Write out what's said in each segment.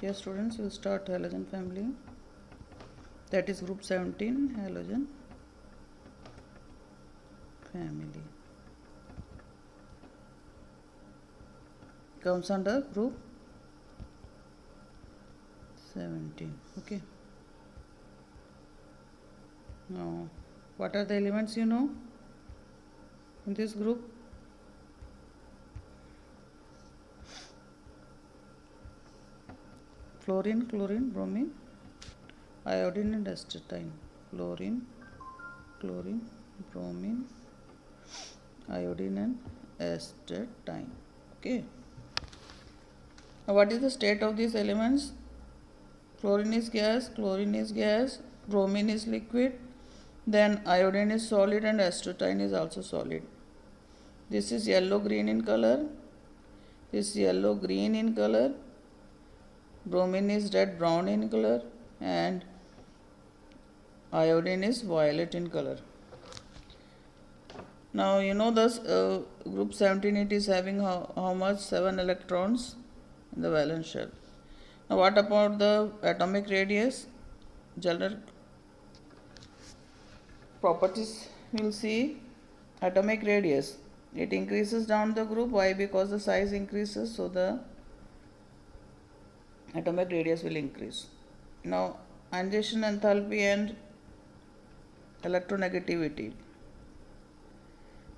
Yes, students, we'll start halogen family. That is group 17, halogen family. Comes under group 17. Okay. Now, what are the elements you know in this group? Fluorine, chlorine, bromine, iodine and astatine. Fluorine, chlorine, bromine, iodine and astatine. Okay. Now, what is the state of these elements? Fluorine is gas, chlorine is gas, bromine is liquid, then iodine is solid and astatine is also solid. This is yellow green in color. This is yellow green in color. Bromine is red brown in color and iodine is violet in color. Now you know this group 17, it is having how much? 7 electrons in the valence shell. Now what about the atomic radius? General properties we'll see. Atomic radius, it increases down the group. Why? Because the size increases, so the atomic radius will increase. Now ionization enthalpy and electronegativity,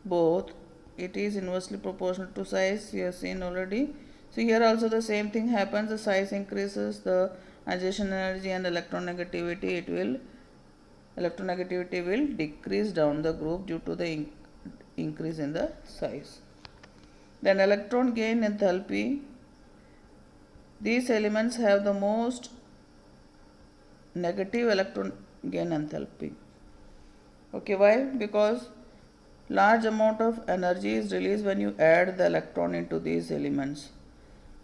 both, it is inversely proportional to size. You have seen already. So here also the same thing happens. The size increases, the ionization energy and electronegativity will decrease down the group due to the increase in the size. Then electron gain enthalpy, these elements have the most negative electron gain enthalpy. Okay, why? Because large amount of energy is released when you add the electron into these elements.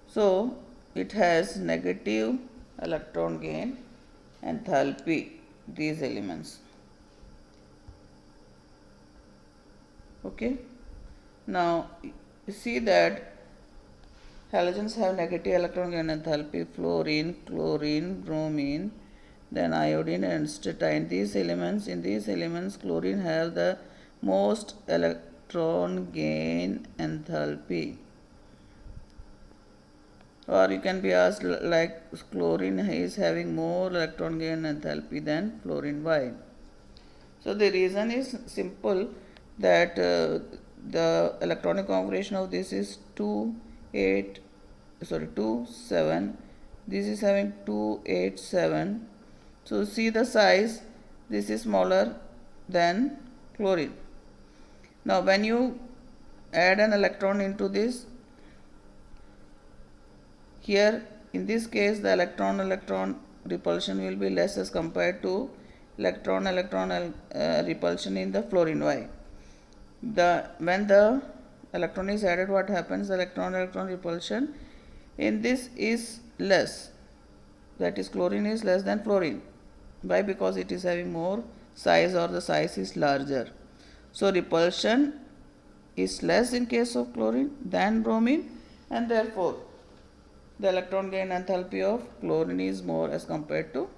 So it has negative electron gain enthalpy, these elements. Okay. Now you see that halogens have negative electron gain enthalpy. Fluorine, chlorine, bromine, then iodine and astatine. In these elements, chlorine have the most electron gain enthalpy. Or you can be asked, like, chlorine is having more electron gain enthalpy than fluorine. Why? So the reason is simple, that the electronic configuration of this is 2 7. This is having 2 8 7. So see the size, this is smaller than chlorine. Now when you add an electron into this, here in this case the electron repulsion will be less as compared to electron repulsion in the fluorine. Why? When the electron is added, what happens? The electron repulsion in this is less, that is chlorine is less than fluorine. Why? Because it is having more size, or the size is larger. So repulsion is less in case of chlorine than bromine, and therefore the electron gain enthalpy of chlorine is more as compared to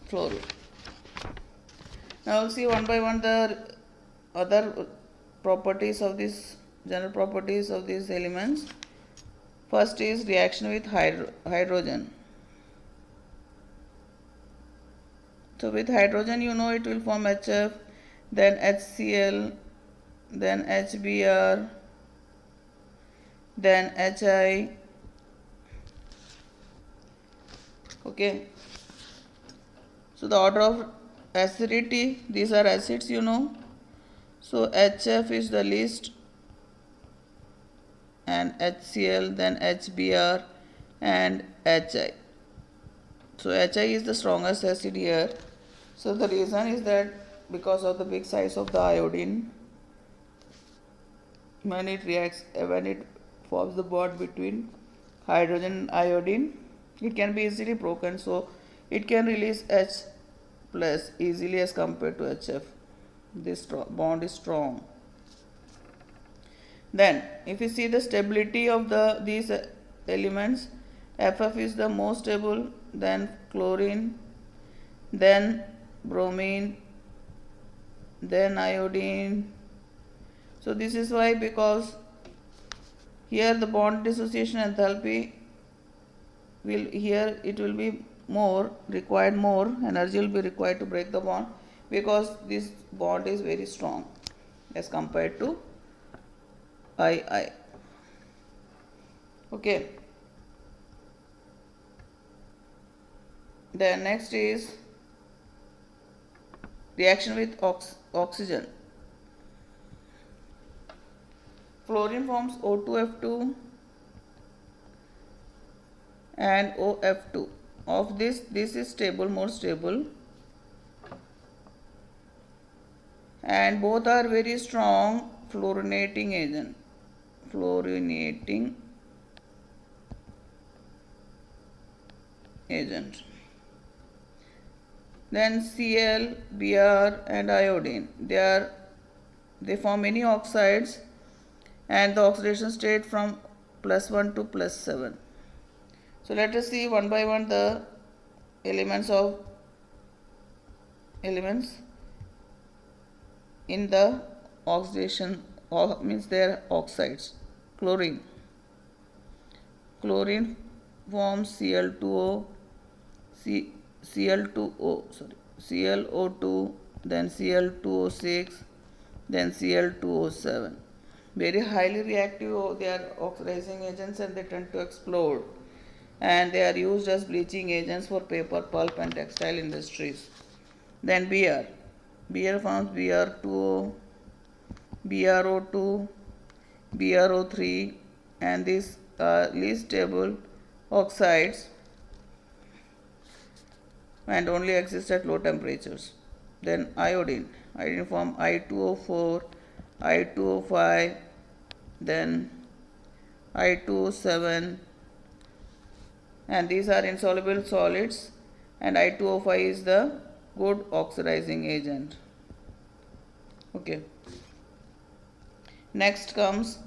fluorine. Now we'll see one by one the other properties of this, general properties of these elements. First is reaction with hydrogen. So with hydrogen, you know, it will form HF, then HCl, then HBr, then HI. Okay. So the order of acidity, these are acids, you know. So HF is the least, and HCl, then HBr and HI. So HI is the strongest acid here. So the reason is that because of the big size of the iodine, when it forms the bond between hydrogen and iodine, it can be easily broken. So it can release H plus easily as compared to HF. This bond is strong. Then if you see the stability of these elements, Ff is the most stable, then chlorine, then bromine, then iodine. So this is why, because here the bond dissociation enthalpy will, here it will be more required, more energy will be required to break the bond, because this bond is very strong as compared to II. Okay. Then next is reaction with oxygen. Fluorine forms O2F2 and OF2. Of this is stable, more stable, and both are very strong fluorinating agent. Fluorinating agent. Then Cl, Br and iodine. They form many oxides, and the oxidation state from +1 to +7. So let us see one by one the elements in the oxidation, means their oxides. Chlorine forms Cl2O, ClO2, then Cl2O6, then Cl2O7. Very highly reactive, they are oxidizing agents and they tend to explode. And they are used as bleaching agents for paper, pulp and textile industries. Then Br. Br forms Br2O, BrO2, BrO3, and these are least stable oxides and only exist at low temperatures. Then iodine. Iodine form I2O4, I2O5, then I2O7, and these are insoluble solids, and I2O5 is the good oxidizing agent. Okay. Next comes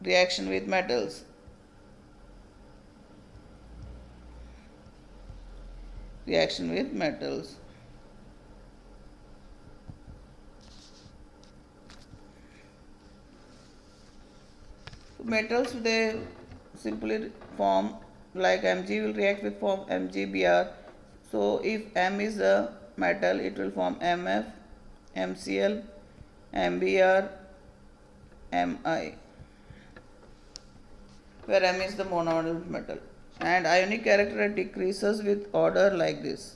reaction with metals. Reaction with metals. Metals, they simply form, like Mg will react with form MgBr. So if M is a metal, it will form Mf, MCl, MBr, Mi, where M is the monovalent metal. And ionic character decreases with order like this.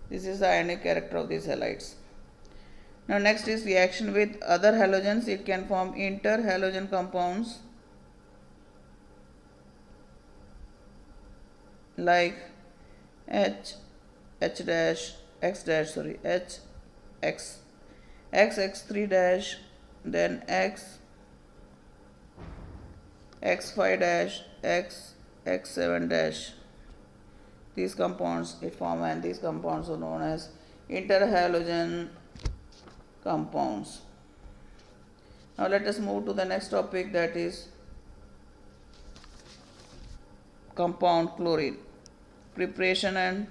This is the ionic character of these halides. Now next is reaction with other halogens. It can form interhalogen compounds like H dash, X dash, sorry, H, X, X3 dash, then X, X5 dash, X7 dash. These compounds it form, and these compounds are known as interhalogen compounds. Now let us move to the next topic, that is compound chlorine. Preparation and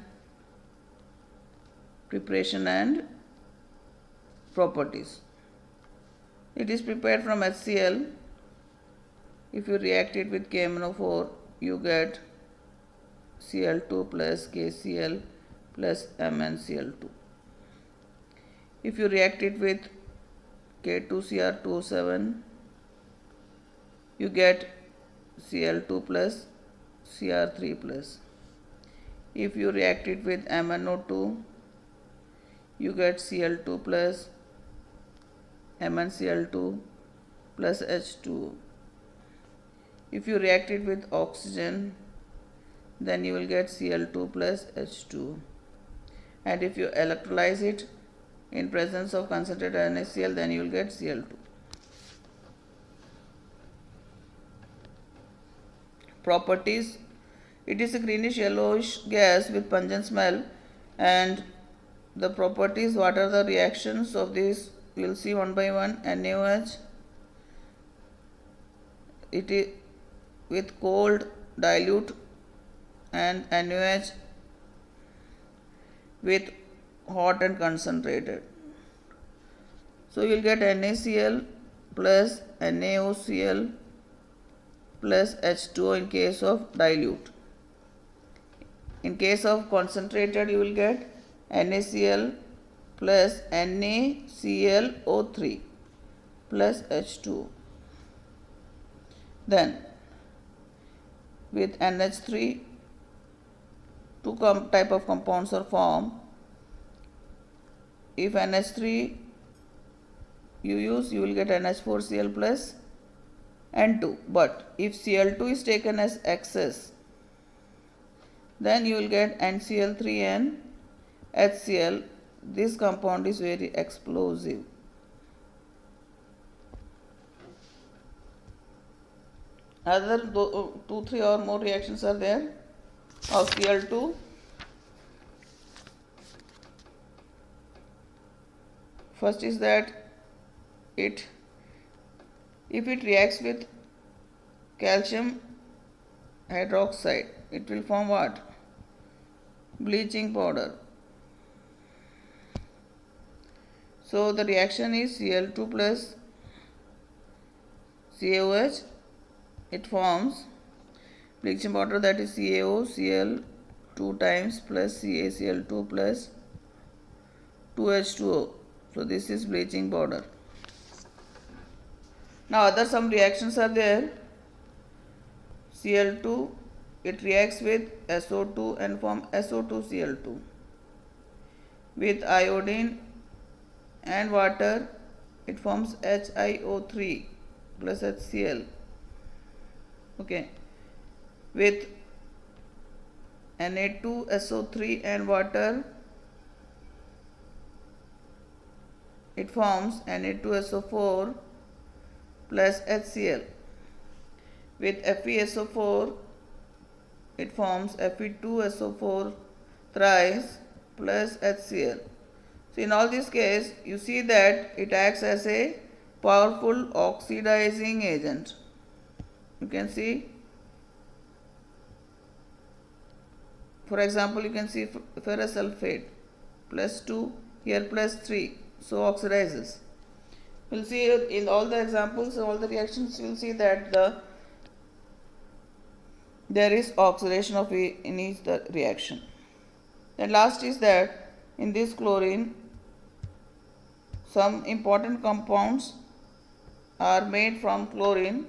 properties. It is prepared from HCl. If you react it with KMnO4, you get Cl2 plus KCl plus MnCl2. If you react it with K2Cr2O7, you get Cl2 plus Cr3 plus. If you react it with MnO2, you get Cl2 plus MnCl2 plus H2O. If you react it with oxygen, then you will get Cl2 plus H2O. And if you electrolyze it in presence of concentrated NaCl, then you will get Cl2. Properties. It is a greenish yellowish gas with pungent smell. And the properties, what are the reactions of this, we will see one by one. NaOH, it is with cold dilute and NaOH with hot and concentrated. So you will get NaCl plus NaOCl plus H2O in case of dilute. In case of concentrated, you will get NaCl plus NaClO3 plus H2O. Then with NH3, two type of compounds are formed. If NH3 you use, you will get NH4Cl plus N2. But if Cl2 is taken as excess, then you will get NCl3 and HCl. This compound is very explosive. Other 2, 3 or more reactions are there of Cl2. First is that if it reacts with calcium hydroxide, it will form what? Bleaching powder. So the reaction is Cl2 plus CaOH. It forms bleaching powder, that is CaOCl2 times plus CaCl2 plus 2H2O. So this is bleaching powder. Now other some reactions are there. Cl2, it reacts with SO2 and form SO2Cl2. With iodine and water, it forms HiO3 plus HCl. Okay. With Na2SO3 and water, it forms Na2SO4 plus HCl. With FeSO4, it forms Fe2SO4 thrice plus HCl. So in all these cases, you see that it acts as a powerful oxidizing agent. You can see, for example, you can see ferrous sulfate plus 2, here plus 3, so oxidizes. We'll see in all the examples, all the reactions, you'll see that there is oxidation of in each the reaction. Then last is that in this chlorine, some important compounds are made from chlorine,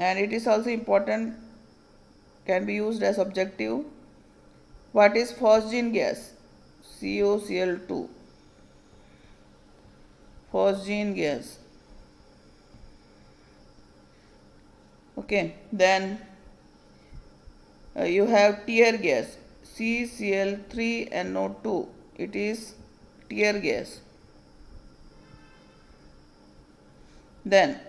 and it is also important, can be used as objective. What is phosgene gas? COCl2. Phosgene gas. Okay, then you have tear gas, CCl3NO2. It is tear gas. Then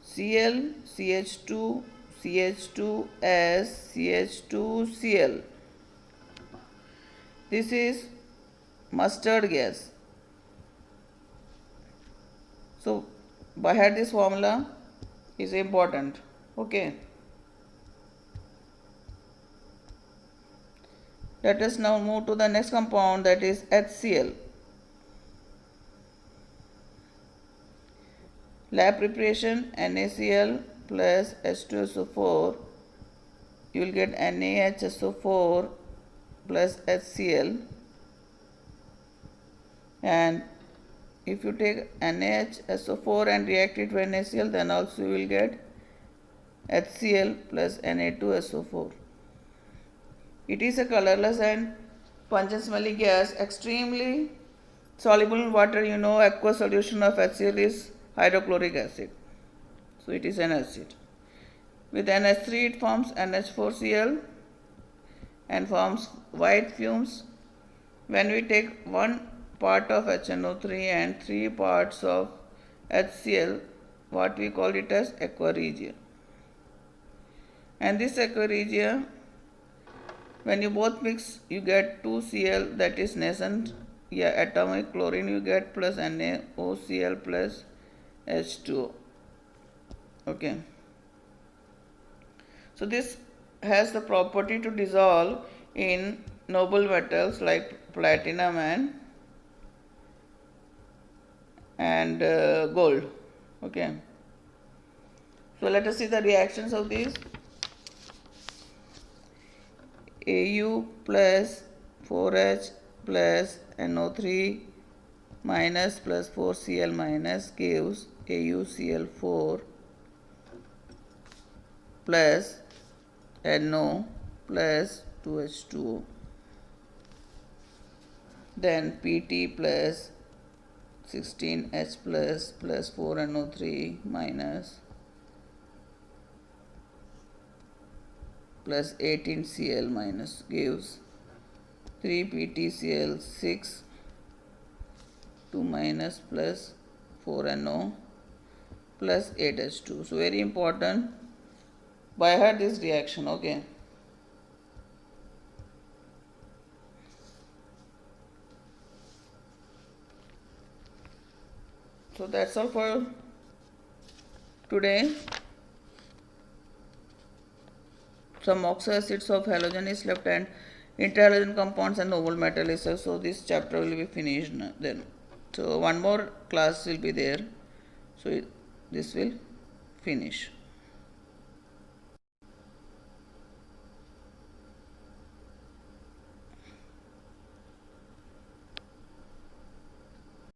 Cl, CH2, CH2S, CH2Cl. This is mustard gas. So by heart this formula is important. Okay. Let us now move to the next compound, that is HCl. Lab preparation, NaCl plus H2SO4, you will get NaHSO4 plus HCl, and if you take NaHSO4 and react it with NaCl, then also you will get HCl plus Na2SO4. It is a colorless and pungent smelling gas, extremely soluble in water. You know, aqueous solution of HCl is hydrochloric acid. So it is an acid. With NH3 it forms NH4Cl and forms white fumes. When we take 1 part of HNO3 and 3 parts of HCl, what we call it as aquaregia. And this aquaregia, when you both mix, you get 2Cl, that is nascent atomic chlorine you get, plus NaOCl plus H2O. Okay. So this has the property to dissolve in noble metals like platinum and gold. Okay. So let us see the reactions of these. Au plus 4H plus NO3 minus plus 4Cl minus gives AuCl4 plus NO plus 2H2O. Then Pt plus 16H plus 4NO3 minus plus 18Cl minus gives 3PtCl6 2 minus plus 4NO plus 8H2. So very important, by heart this reaction. Okay. So that's all for today. Some oxo acids of halogen is left and interhalogen compounds and noble metal is left. So this chapter will be finished then. So one more class will be there. So this will finish.